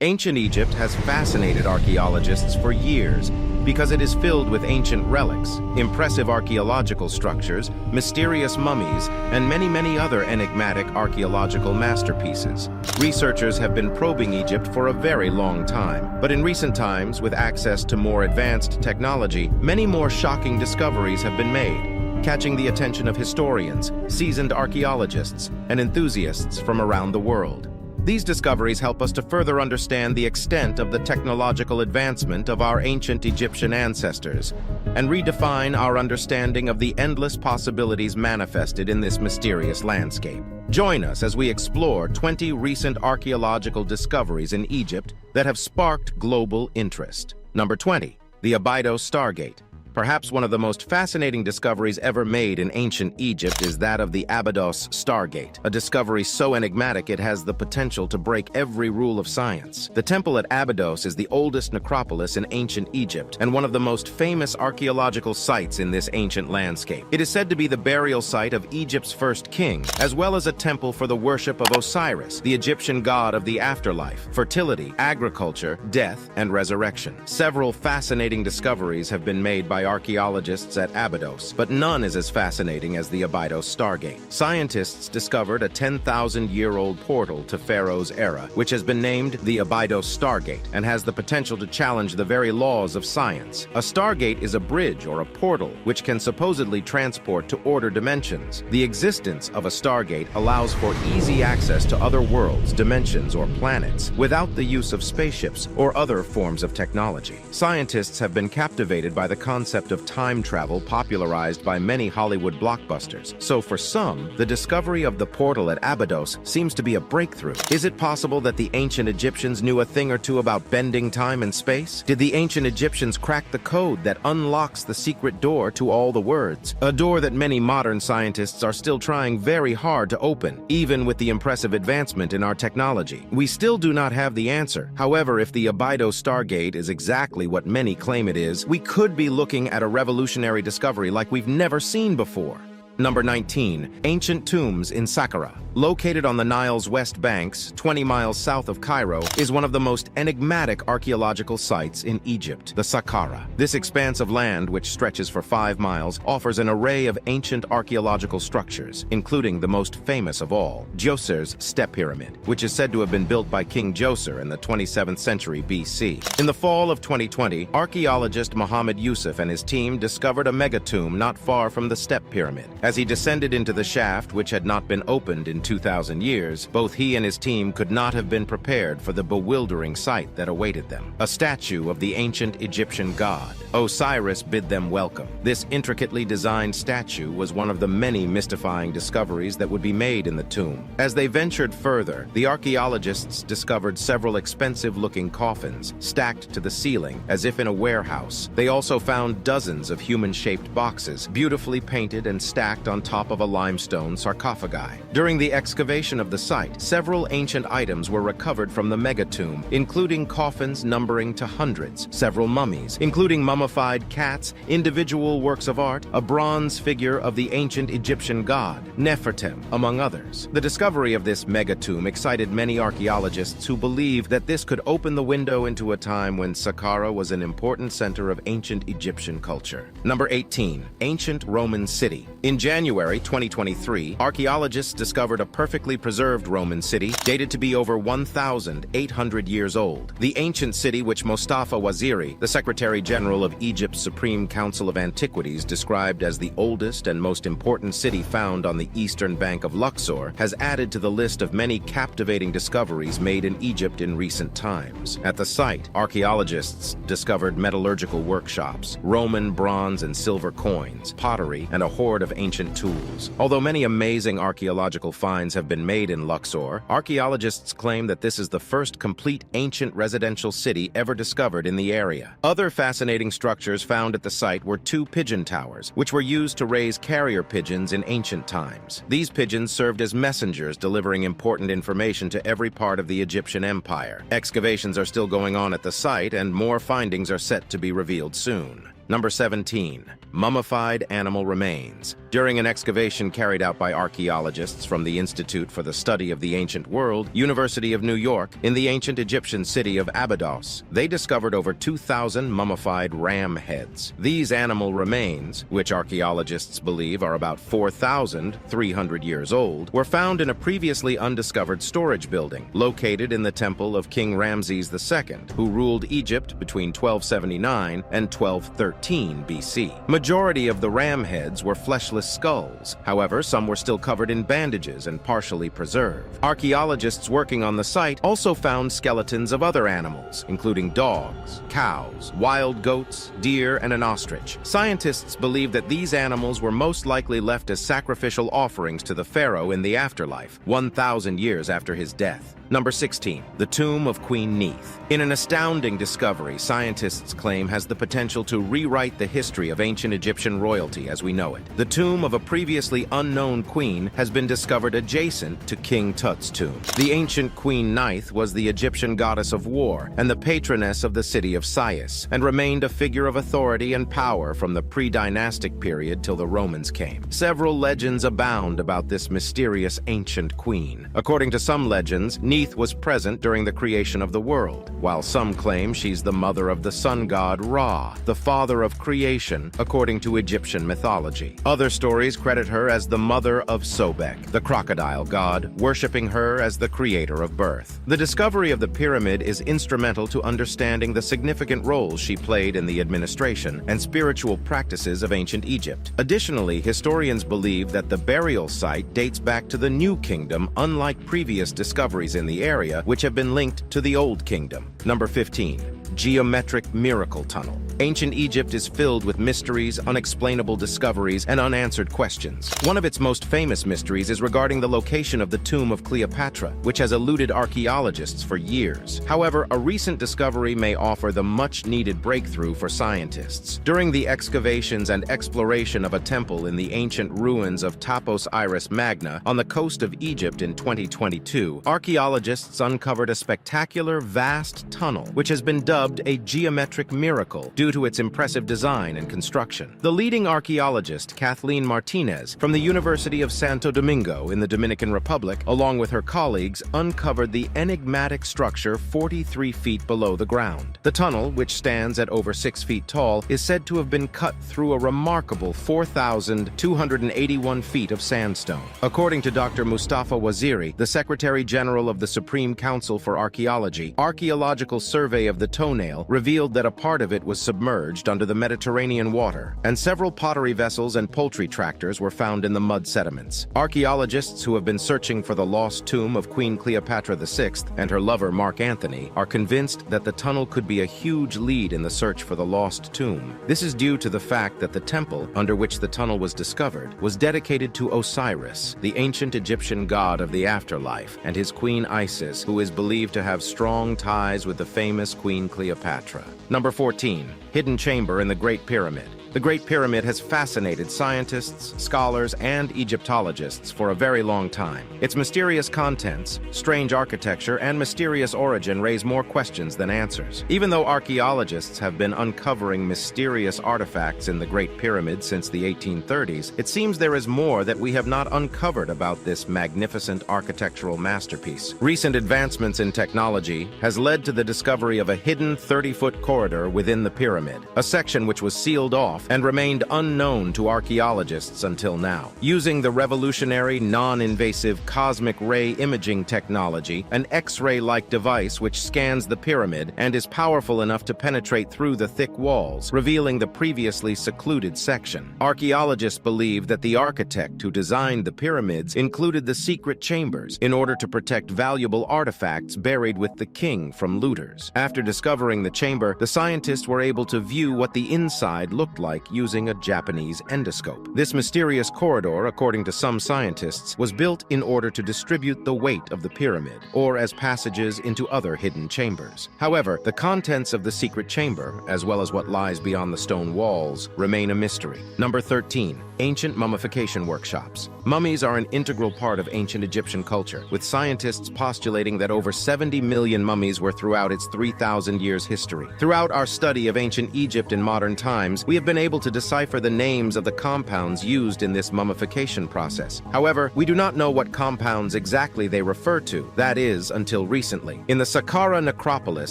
Ancient Egypt has fascinated archaeologists for years because it is filled with ancient relics, impressive archaeological structures, mysterious mummies, and many other enigmatic archaeological masterpieces. Researchers have been probing Egypt for a very long time, but in recent times, with access to more advanced technology, many more shocking discoveries have been made, catching the attention of historians, seasoned archaeologists, and enthusiasts from around the world. These discoveries help us to further understand the extent of the technological advancement of our ancient Egyptian ancestors and redefine our understanding of the endless possibilities manifested in this mysterious landscape. Join us as we explore 20 recent archaeological discoveries in Egypt that have sparked global interest. Number 20. The Abydos Stargate. Perhaps one of the most fascinating discoveries ever made in ancient Egypt is that of the Abydos Stargate, a discovery so enigmatic it has the potential to break every rule of science. The temple at Abydos is the oldest necropolis in ancient Egypt and one of the most famous archaeological sites in this ancient landscape. It is said to be the burial site of Egypt's first king, as well as a temple for the worship of Osiris, the Egyptian god of the afterlife, fertility, agriculture, death, and resurrection. Several fascinating discoveries have been made by archaeologists at Abydos, but none is as fascinating as the Abydos Stargate. Scientists discovered a 10,000-year-old portal to Pharaoh's era, which has been named the Abydos Stargate and has the potential to challenge the very laws of science. A stargate is a bridge or a portal which can supposedly transport to order dimensions. The existence of a stargate allows for easy access to other worlds, dimensions, or planets without the use of spaceships or other forms of technology. Scientists have been captivated by the concept of time travel popularized by many Hollywood blockbusters. So for some, the discovery of the portal at Abydos seems to be a breakthrough. Is it possible that the ancient Egyptians knew a thing or two about bending time and space? Did the ancient Egyptians crack the code that unlocks the secret door to all the words? A door that many modern scientists are still trying very hard to open, even with the impressive advancement in our technology. We still do not have the answer. However, if the Abydos Stargate is exactly what many claim it is, we could be looking at a revolutionary discovery like we've never seen before. Number 19. Ancient tombs in Saqqara. Located on the Nile's west banks, 20 miles south of Cairo, is one of the most enigmatic archaeological sites in Egypt, the Saqqara. This expanse of land, which stretches for 5 miles, offers an array of ancient archaeological structures, including the most famous of all, Djoser's Step Pyramid, which is said to have been built by King Djoser in the 27th century BC. In the fall of 2020, archaeologist Mohammed Yusuf and his team discovered a megatomb not far from the Step Pyramid. As he descended into the shaft, which had not been opened in 2,000 years, both he and his team could not have been prepared for the bewildering sight that awaited them. A statue of the ancient Egyptian god, Osiris, bid them welcome. This intricately designed statue was one of the many mystifying discoveries that would be made in the tomb. As they ventured further, the archaeologists discovered several expensive-looking coffins stacked to the ceiling as if in a warehouse. They also found dozens of human-shaped boxes, beautifully painted and stacked on top of a limestone sarcophagi. During the excavation of the site, several ancient items were recovered from the megatomb, including coffins numbering to hundreds, several mummies, including mummified cats, individual works of art, a bronze figure of the ancient Egyptian god, Nefertem, among others. The discovery of this megatomb excited many archaeologists who believe that this could open the window into a time when Saqqara was an important center of ancient Egyptian culture. Number 18. Ancient Roman City. In January 2023, archaeologists discovered a perfectly preserved Roman city dated to be over 1,800 years old. The ancient city, which Mustafa Waziri, the Secretary General of Egypt's Supreme Council of Antiquities, described as the oldest and most important city found on the eastern bank of Luxor, has added to the list of many captivating discoveries made in Egypt in recent times. At the site, archaeologists discovered metallurgical workshops, Roman bronze and silver coins, pottery, and a hoard of ancient tools. Although many amazing archaeological finds have been made in Luxor, archaeologists claim that this is the first complete ancient residential city ever discovered in the area. Other fascinating structures found at the site were 2 pigeon towers, which were used to raise carrier pigeons in ancient times. These pigeons served as messengers delivering important information to every part of the Egyptian empire. Excavations are still going on at the site, and more findings are set to be revealed soon. Number 17. Mummified animal remains. During an excavation carried out by archaeologists from the Institute for the Study of the Ancient World, University of New York, in the ancient Egyptian city of Abydos, they discovered over 2,000 mummified ram heads. These animal remains, which archaeologists believe are about 4,300 years old, were found in a previously undiscovered storage building located in the temple of King Ramses II, who ruled Egypt between 1279 and 1213 BC. Majority of the ram heads were fleshless skulls. However, some were still covered in bandages and partially preserved. Archaeologists working on the site also found skeletons of other animals, including dogs, cows, wild goats, deer, and an ostrich. Scientists believe that these animals were most likely left as sacrificial offerings to the pharaoh in the afterlife, 1,000 years after his death. Number 16. The tomb of Queen Neith. In an astounding discovery, scientists claim has the potential to rewrite the history of ancient Egyptian royalty as we know it. The tomb of a previously unknown queen has been discovered adjacent to King Tut's tomb. The ancient Queen Neith was the Egyptian goddess of war and the patroness of the city of Sais, and remained a figure of authority and power from the pre-dynastic period till the Romans came. Several legends abound about this mysterious ancient queen. According to some legends, Neith was present during the creation of the world, while some claim she's the mother of the sun god Ra, the father of creation, according to Egyptian mythology. Other stories credit her as the mother of Sobek, the crocodile god, worshipping her as the creator of birth. The discovery of the pyramid is instrumental to understanding the significant roles she played in the administration and spiritual practices of ancient Egypt. Additionally, historians believe that the burial site dates back to the New Kingdom, unlike previous discoveries in the area, which have been linked to the Old Kingdom. Number 15. Geometric Miracle Tunnel. Ancient Egypt is filled with mysteries, unexplainable discoveries, and unanswered questions. One of its most famous mysteries is regarding the location of the tomb of Cleopatra, which has eluded archaeologists for years. However, a recent discovery may offer the much-needed breakthrough for scientists. During the excavations and exploration of a temple in the ancient ruins of Tapos Iris Magna on the coast of Egypt in 2022, archaeologists uncovered a spectacular, vast tunnel, which has been dubbed a geometric miracle due to its impressive design and construction. The leading archaeologist, Kathleen Martinez, from the University of Santo Domingo in the Dominican Republic, along with her colleagues, uncovered the enigmatic structure 43 feet below the ground. The tunnel, which stands at over 6 feet tall, is said to have been cut through a remarkable 4,281 feet of sandstone. According to Dr. Mustafa Waziri, the Secretary General of the Supreme Council for Archaeology, archaeological survey of the toenail revealed that a part of it was submerged under the Mediterranean water, and several pottery vessels and poultry tractors were found in the mud sediments. Archaeologists who have been searching for the lost tomb of Queen Cleopatra VI and her lover Mark Antony are convinced that the tunnel could be a huge lead in the search for the lost tomb. This is due to the fact that the temple under which the tunnel was discovered was dedicated to Osiris, the ancient Egyptian god of the afterlife, and his queen Isis, who is believed to have strong ties with the famous Queen Cleopatra. Number 14. Hidden chamber in the Great Pyramid. The Great Pyramid has fascinated scientists, scholars, and Egyptologists for a very long time. Its mysterious contents, strange architecture, and mysterious origin raise more questions than answers. Even though archaeologists have been uncovering mysterious artifacts in the Great Pyramid since the 1830s, it seems there is more that we have not uncovered about this magnificent architectural masterpiece. Recent advancements in technology has led to the discovery of a hidden 30-foot corridor within the pyramid, a section which was sealed off and remained unknown to archaeologists until now. Using the revolutionary, non-invasive cosmic ray imaging technology, an X-ray-like device which scans the pyramid and is powerful enough to penetrate through the thick walls, revealing the previously secluded section. Archaeologists believe that the architect who designed the pyramids included the secret chambers in order to protect valuable artifacts buried with the king from looters. After discovering the chamber, the scientists were able to view what the inside looked like like using a Japanese endoscope. This mysterious corridor, according to some scientists, was built in order to distribute the weight of the pyramid, or as passages into other hidden chambers. However, the contents of the secret chamber, as well as what lies beyond the stone walls, remain a mystery. Number 13. Ancient mummification workshops. Mummies are an integral part of ancient Egyptian culture, with scientists postulating that over 70 million mummies were throughout its 3,000 years history. Throughout our study of ancient Egypt in modern times, we have been able to decipher the names of the compounds used in this mummification process. However, we do not know what compounds exactly they refer to, that is, until recently. In the Saqqara necropolis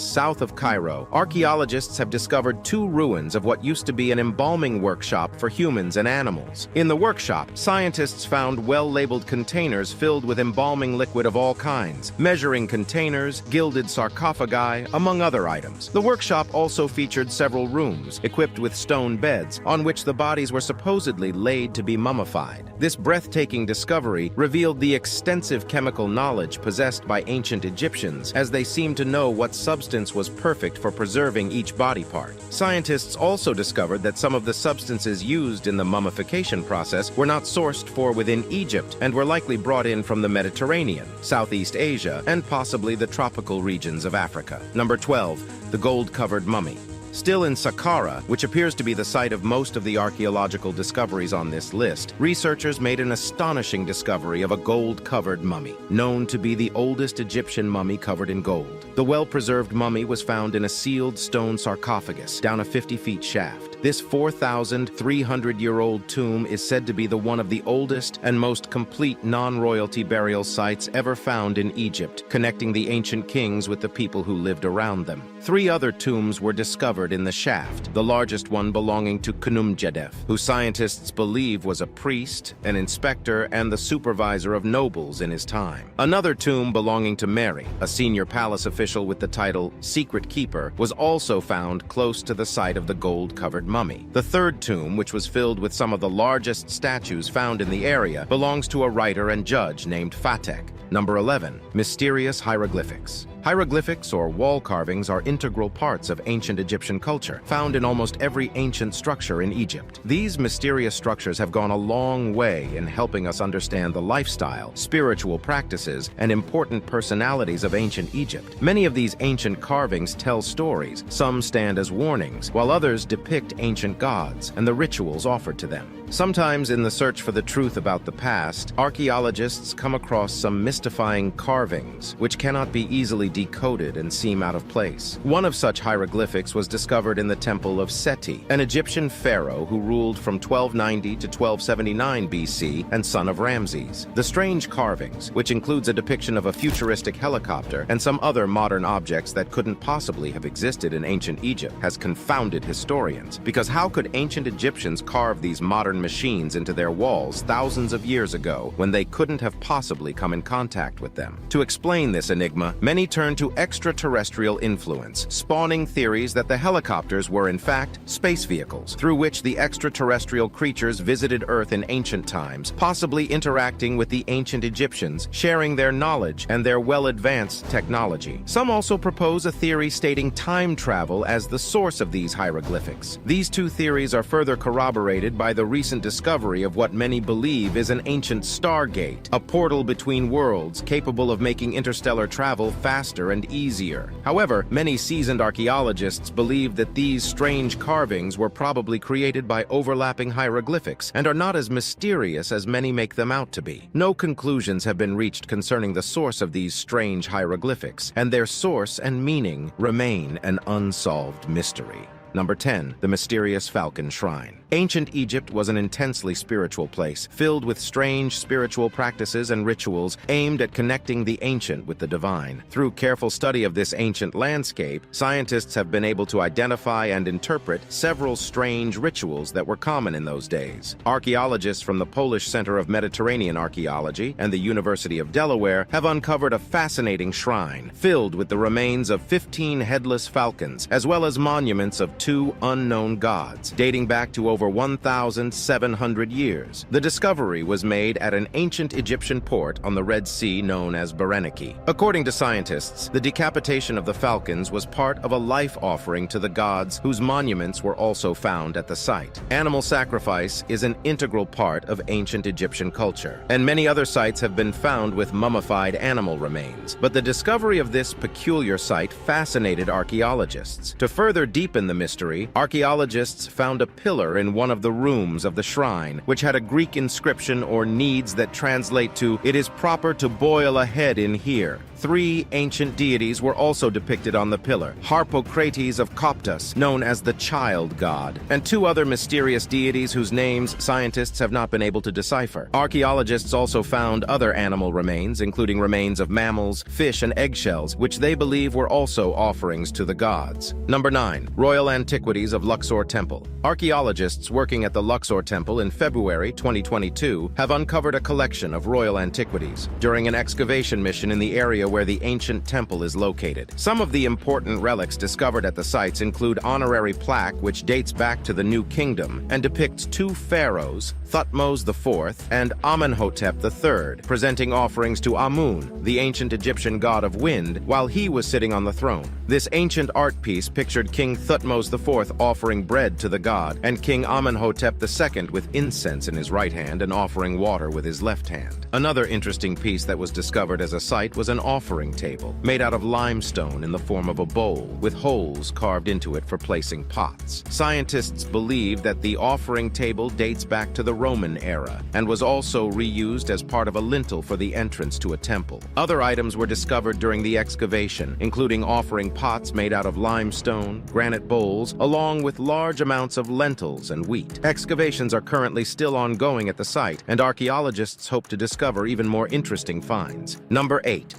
south of Cairo, archaeologists have discovered 2 ruins of what used to be an embalming workshop for humans and animals. In the workshop, scientists found well-labeled containers filled with embalming liquid of all kinds, measuring containers, gilded sarcophagi, among other items. The workshop also featured several rooms, equipped with stone beds, on which the bodies were supposedly laid to be mummified. This breathtaking discovery revealed the extensive chemical knowledge possessed by ancient Egyptians, as they seemed to know what substance was perfect for preserving each body part. Scientists also discovered that some of the substances used in the mummification process were not sourced for within Egypt and were likely brought in from the Mediterranean, Southeast Asia, and possibly the tropical regions of Africa. Number 12. The gold-covered mummy. Still in Saqqara, which appears to be the site of most of the archaeological discoveries on this list, researchers made an astonishing discovery of a gold-covered mummy, known to be the oldest Egyptian mummy covered in gold. The well-preserved mummy was found in a sealed stone sarcophagus down a 50-foot shaft. This 4,300-year-old tomb is said to be one of the oldest and most complete non-royalty burial sites ever found in Egypt, connecting the ancient kings with the people who lived around them. 3 other tombs were discovered in the shaft, the largest one belonging to Khnumjedef, who scientists believe was a priest, an inspector, and the supervisor of nobles in his time. Another tomb belonging to Mary, a senior palace official with the title Secret Keeper, was also found close to the site of the gold-covered mummy. The third tomb, which was filled with some of the largest statues found in the area, belongs to a writer and judge named Fatek. Number 11. Mysterious hieroglyphics. Hieroglyphics, or wall carvings, are integral parts of ancient Egyptian culture, found in almost every ancient structure in Egypt. These mysterious structures have gone a long way in helping us understand the lifestyle, spiritual practices, and important personalities of ancient Egypt. Many of these ancient carvings tell stories, some stand as warnings, while others depict ancient gods and the rituals offered to them. Sometimes in the search for the truth about the past, archaeologists come across some mystifying carvings, which cannot be easily decoded and seem out of place. One of such hieroglyphics was discovered in the Temple of Seti, an Egyptian pharaoh who ruled from 1290 to 1279 BC and son of Ramses. The strange carvings, which includes a depiction of a futuristic helicopter and some other modern objects that couldn't possibly have existed in ancient Egypt, has confounded historians, because how could ancient Egyptians carve these modern machines into their walls thousands of years ago when they couldn't have possibly come in contact with them? To explain this enigma, many turn to extraterrestrial influence, spawning theories that the helicopters were in fact space vehicles, through which the extraterrestrial creatures visited Earth in ancient times, possibly interacting with the ancient Egyptians, sharing their knowledge and their well-advanced technology. Some also propose a theory stating time travel as the source of these hieroglyphics. These 2 theories are further corroborated by the recent discovery of what many believe is an ancient stargate, a portal between worlds capable of making interstellar travel faster and easier. However, many seasoned archaeologists believe that these strange carvings were probably created by overlapping hieroglyphics and are not as mysterious as many make them out to be. No conclusions have been reached concerning the source of these strange hieroglyphics, and their source and meaning remain an unsolved mystery. Number 10. The mysterious Falcon Shrine. Ancient Egypt was an intensely spiritual place, filled with strange spiritual practices and rituals aimed at connecting the ancient with the divine. Through careful study of this ancient landscape, scientists have been able to identify and interpret several strange rituals that were common in those days. Archaeologists from the Polish Center of Mediterranean Archaeology and the University of Delaware have uncovered a fascinating shrine filled with the remains of 15 headless falcons, as well as monuments of 2 unknown gods, dating back to over over 1,700 years. The discovery was made at an ancient Egyptian port on the Red Sea known as Berenike. According to scientists, the decapitation of the falcons was part of a life offering to the gods, whose monuments were also found at the site. Animal sacrifice is an integral part of ancient Egyptian culture, and many other sites have been found with mummified animal remains. But the discovery of this peculiar site fascinated archaeologists. To further deepen the mystery, archaeologists found a pillar in one of the rooms of the shrine, which had a Greek inscription or needs that translate to, "It is proper to boil a head in here." 3 ancient deities were also depicted on the pillar: Harpocrates of Coptus, known as the child god, and 2 other mysterious deities whose names scientists have not been able to decipher. Archaeologists also found other animal remains, including remains of mammals, fish, and eggshells, which they believe were also offerings to the gods. Number 9. Royal Antiquities of Luxor Temple. Archaeologists working at the Luxor Temple in February 2022 have uncovered a collection of royal antiquities during an excavation mission in the area where the ancient temple is located. Some of the important relics discovered at the sites include honorary plaque which dates back to the New Kingdom and depicts 2 pharaohs, Thutmose IV and Amenhotep III, presenting offerings to Amun, the ancient Egyptian god of wind, while he was sitting on the throne. This ancient art piece pictured King Thutmose IV offering bread to the god, and King Amenhotep II with incense in his right hand and offering water with his left hand. Another interesting piece that was discovered as a site was an offering table, made out of limestone in the form of a bowl, with holes carved into it for placing pots. Scientists believe that the offering table dates back to the Roman era, and was also reused as part of a lintel for the entrance to a temple. Other items were discovered during the excavation, including offering pots made out of limestone, granite bowls, along with large amounts of lentils and wheat. Excavations are currently still ongoing at the site, and archaeologists hope to discover even more interesting finds. Number 8.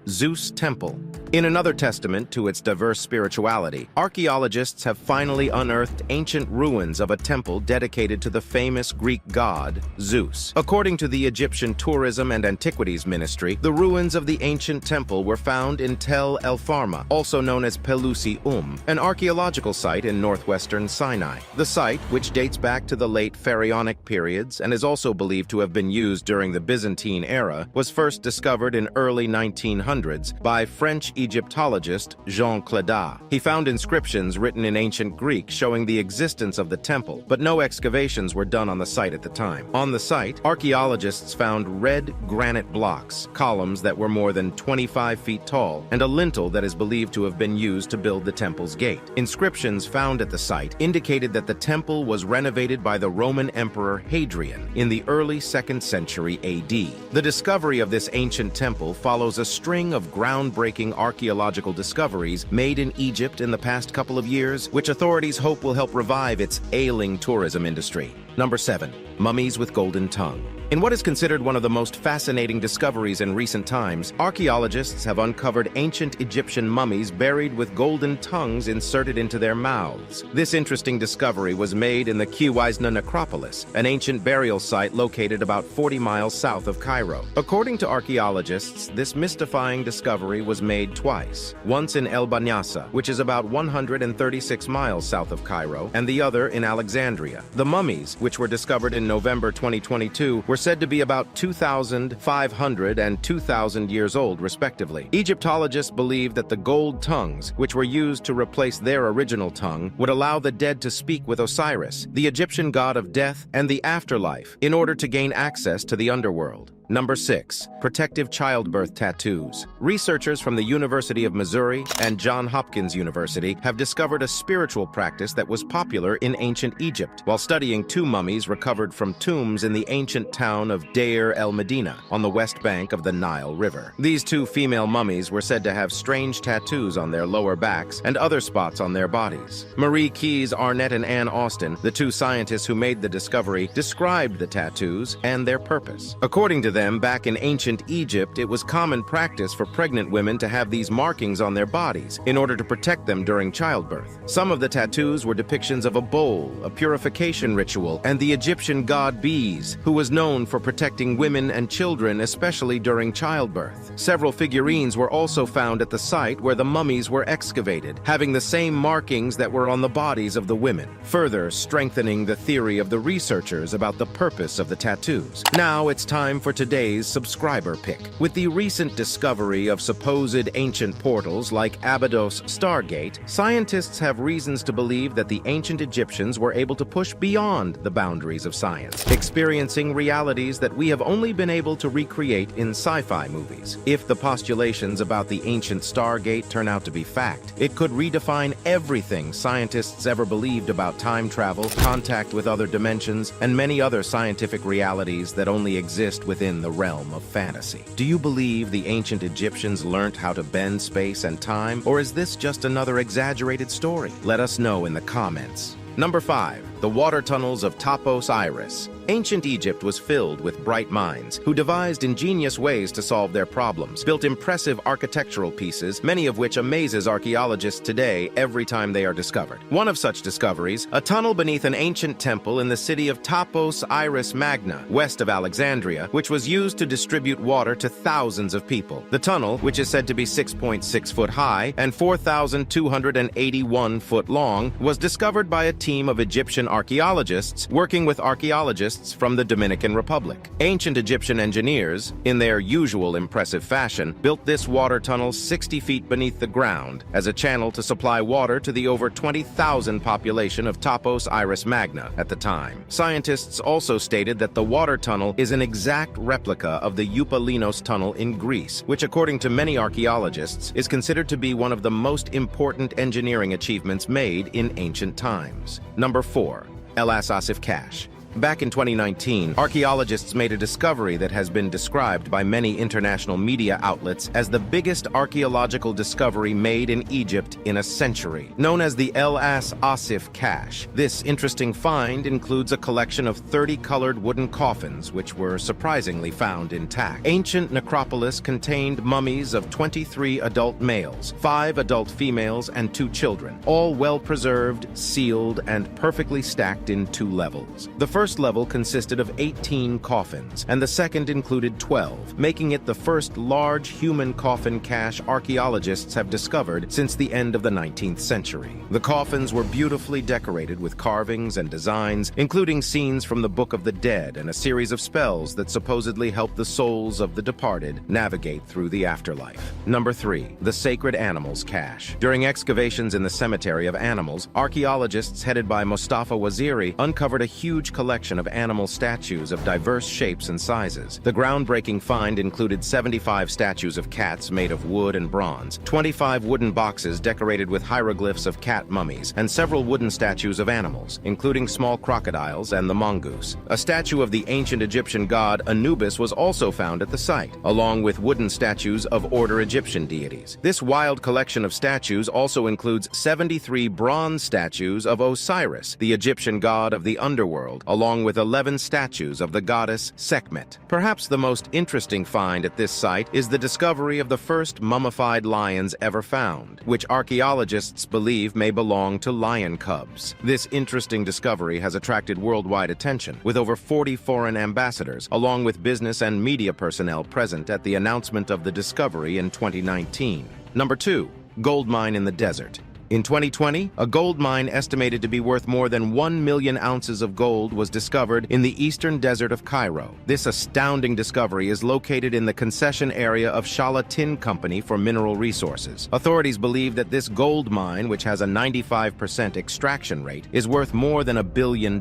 Zeus Temple. In another testament to its diverse spirituality, archaeologists have finally unearthed ancient ruins of a temple dedicated to the famous Greek god, Zeus. According to the Egyptian Tourism and Antiquities Ministry, the ruins of the ancient temple were found in Tel El Farma, also known as Pelusi an archaeological site in northwestern Sinai. The site, which dates back to the late Pharaonic periods and is also believed to have been used during the Byzantine era, was first discovered in early 1900s by French Egyptologist Jean Clédat. He found inscriptions written in ancient Greek showing the existence of the temple, but no excavations were done on the site at the time. On the site, archaeologists found red granite blocks, columns that were more than 25 feet tall, and a lintel that is believed to have been used to build the temple's gate. Inscriptions found at the site indicated that the temple was renovated by the Roman Emperor Hadrian in the early 2nd century AD. The discovery of this ancient temple follows a string of groundbreaking archaeological discoveries made in Egypt in the past couple of years, which authorities hope will help revive its ailing tourism industry. Number 7. Mummies with golden tongue. In what is considered one of the most fascinating discoveries in recent times, archaeologists have uncovered ancient Egyptian mummies buried with golden tongues inserted into their mouths. This interesting discovery was made in the Kiwizna necropolis, an ancient burial site located about 40 miles south of Cairo. According to archaeologists, this mystifying discovery was made twice, once in El Banyasa, which is about 136 miles south of Cairo, and the other in Alexandria. The mummies, which were discovered in November 2022, were said to be about 2,500 and 2,000 years old, respectively. Egyptologists believe that the gold tongues, which were used to replace their original tongue, would allow the dead to speak with Osiris, the Egyptian god of death and the afterlife, in order to gain access to the underworld. Number 6. Protective childbirth tattoos. Researchers from the University of Missouri and Johns Hopkins University have discovered a spiritual practice that was popular in ancient Egypt while studying 2 mummies recovered from tombs in the ancient town of Deir el-Medina on the west bank of the Nile River. These 2 female mummies were said to have strange tattoos on their lower backs and other spots on their bodies. Marie Keyes Arnett and Ann Austin, the 2 scientists who made the discovery, described the tattoos and their purpose. According to them, back in ancient Egypt, it was common practice for pregnant women to have these markings on their bodies in order to protect them during childbirth. Some of the tattoos were depictions of a bowl, a purification ritual, and the Egyptian god Bees, who was known for protecting women and children, especially during childbirth. Several figurines were also found at the site where the mummies were excavated, having the same markings that were on the bodies of the women, further strengthening the theory of the researchers about the purpose of the tattoos. Now it's time for today's subscriber pick. With the recent discovery of supposed ancient portals like Abydos Stargate, scientists have reasons to believe that the ancient Egyptians were able to push beyond the boundaries of science, experiencing realities that we have only been able to recreate in sci-fi movies. If the postulations about the ancient Stargate turn out to be fact, it could redefine everything scientists ever believed about time travel, contact with other dimensions, and many other scientific realities that only exist within the realm of fantasy. Do you believe the ancient Egyptians learned how to bend space and time, or is this just another exaggerated story? Let us know in the comments. Number 5. The water tunnels of Topos Iris. Ancient Egypt was filled with bright minds who devised ingenious ways to solve their problems, built impressive architectural pieces, many of which amazes archaeologists today every time they are discovered. One of such discoveries, a tunnel beneath an ancient temple in the city of Topos Iris Magna, west of Alexandria, which was used to distribute water to thousands of people. The tunnel, which is said to be 6.6 foot high and 4,281 foot long, was discovered by a team of Egyptian archaeologists working with archaeologists from the Dominican Republic. Ancient Egyptian engineers, in their usual impressive fashion, built this water tunnel 60 feet beneath the ground as a channel to supply water to the over 20,000 population of Topos Iris Magna at the time. Scientists also stated that the water tunnel is an exact replica of the Eupalinos tunnel in Greece, which according to many archaeologists is considered to be one of the most important engineering achievements made in ancient times. Number 4. El Asasif Cache. Back in 2019, archaeologists made a discovery that has been described by many international media outlets as the biggest archaeological discovery made in Egypt in a century, known as the El Asasif Cache. This interesting find includes a collection of 30 colored wooden coffins, which were surprisingly found intact. Ancient necropolis contained mummies of 23 adult males, 5 adult females, and 2 children, all well preserved, sealed, and perfectly stacked in 2 levels. The first level consisted of 18 coffins, and the second included 12, making it the first large human coffin cache archaeologists have discovered since the end of the 19th century. The coffins were beautifully decorated with carvings and designs, including scenes from the Book of the Dead and a series of spells that supposedly help the souls of the departed navigate through the afterlife. Number 3. The Sacred Animals Cache. During excavations in the Cemetery of Animals, archaeologists headed by Mustafa Waziri uncovered a huge collection of animal statues of diverse shapes and sizes. The groundbreaking find included 75 statues of cats made of wood and bronze, 25 wooden boxes decorated with hieroglyphs of cat mummies, and several wooden statues of animals, including small crocodiles and the mongoose. A statue of the ancient Egyptian god Anubis was also found at the site, along with wooden statues of Order Egyptian deities. This wild collection of statues also includes 73 bronze statues of Osiris, the Egyptian god of the underworld, along with 11 statues of the goddess Sekhmet. Perhaps the most interesting find at this site is the discovery of the first mummified lions ever found, which archaeologists believe may belong to lion cubs. This interesting discovery has attracted worldwide attention, with over 40 foreign ambassadors, along with business and media personnel present at the announcement of the discovery in 2019. Number 2. Gold mine in the desert. In 2020, a gold mine estimated to be worth more than 1 million ounces of gold was discovered in the eastern desert of Cairo. This astounding discovery is located in the concession area of Shala Tin Company for Mineral Resources. Authorities believe that this gold mine, which has a 95% extraction rate, is worth more than $1 billion.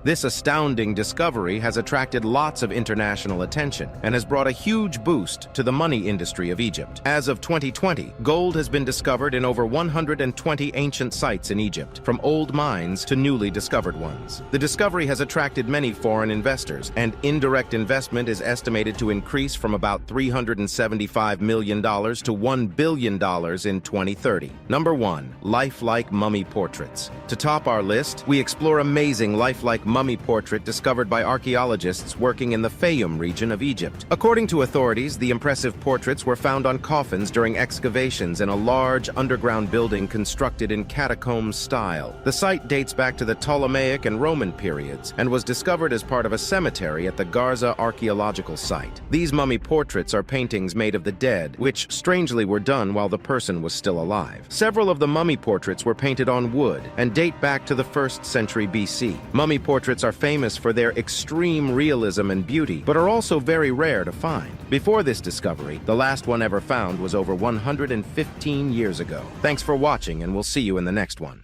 This astounding discovery has attracted lots of international attention and has brought a huge boost to the money industry of Egypt. As of 2020, gold has been discovered in over 150 than 20 ancient sites in Egypt, from old mines to newly discovered ones. The discovery has attracted many foreign investors, and indirect investment is estimated to increase from about $375 million to $1 billion in 2030. Number 1. Lifelike mummy portraits. To top our list, we explore amazing lifelike mummy portrait discovered by archaeologists working in the Fayum region of Egypt. According to authorities, the impressive portraits were found on coffins during excavations in a large underground building constructed in catacomb style. The site dates back to the Ptolemaic and Roman periods and was discovered as part of a cemetery at the Garza archaeological site. These mummy portraits are paintings made of the dead, which strangely were done while the person was still alive. Several of the mummy portraits were painted on wood and date back to the 1st century BC. Mummy portraits are famous for their extreme realism and beauty, but are also very rare to find. Before this discovery, the last one ever found was over 115 years ago. Thanks for watching, and we'll see you in the next one.